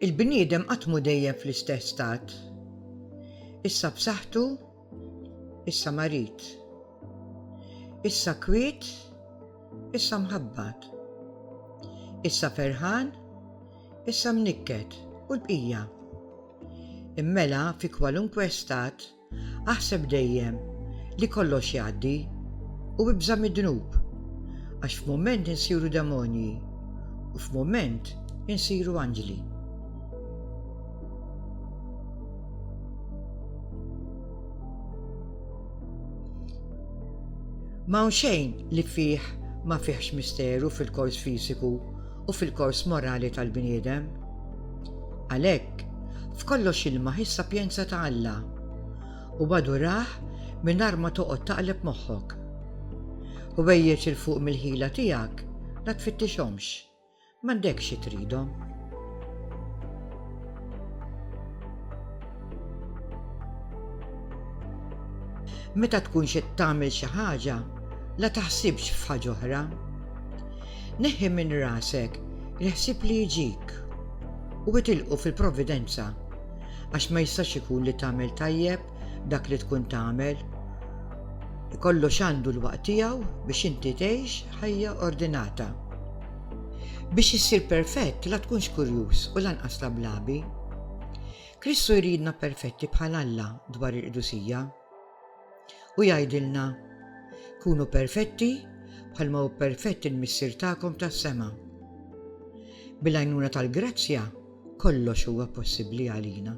Il-bniedem qatt mhu dejjem fl-istess stat. Issa b'saħħtu, issa marit. Issa kwiet, issa mħabbat. Issa ferħan, issa mnikked u l-bqija. Immela fi kwalunkwe stat aħseb dejjem li kollox jgħaddi u bibża mid-dnub għax f'mument insiru demonji u f'mument insiru anġli. Ma' xejn li fih ma fihx misteru fil-kors fisiku u fil-kors morali tal-bniedem. Għalhekk f'kollox ilma' is-sapjenza ta' Alla u baduraħ mingħajr ma toqgħod taqleb moħħok. U bejjeċ il fuq mill-ħila tiegħek la tfittixhomx, m'għandekx xi tridhom. Meta tkun xi tagħmel xi ħaġa, la taħsibx f'ħaġa oħra. Neħħi minn rasek il-ħsieb li jiġik u itilqu fil-provvidenza għax ma jistax ikun li tagħmel tajjeb dak li tkun tagħmel. Kollox għandu l-waqt tiegħu biex inti tgħix ħajja ordinata. Biex issir perfett la tkunx kurjuż u lanqas lablabi. Kristu jridna perfetti bħal Alla dwar il-qdusija. U jgħidilna, kunu perfetti bħalma hu perfetti l-Missier tagħkom tas-sema. Bil-għajnuna tal-grazzja kollox huwa possibbli għalina.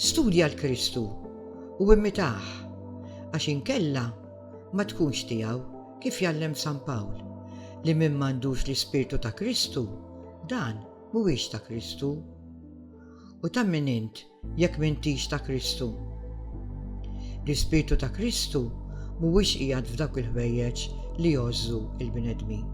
Studja l-Kristu u immitaħ għax inkella ma tkunx tiegħu kif jgħallem San Pawl li min m'għandux l-Ispirtu ta' Kristu dan mhuwiex ta' Kristu. U ta' min int jekk m'intix ta' Kristu. L-Ispirtu ta' Kristu mhuwiex qiegħed f'dawk il-ħwejjeġ li jgħożżu l-bnedmin.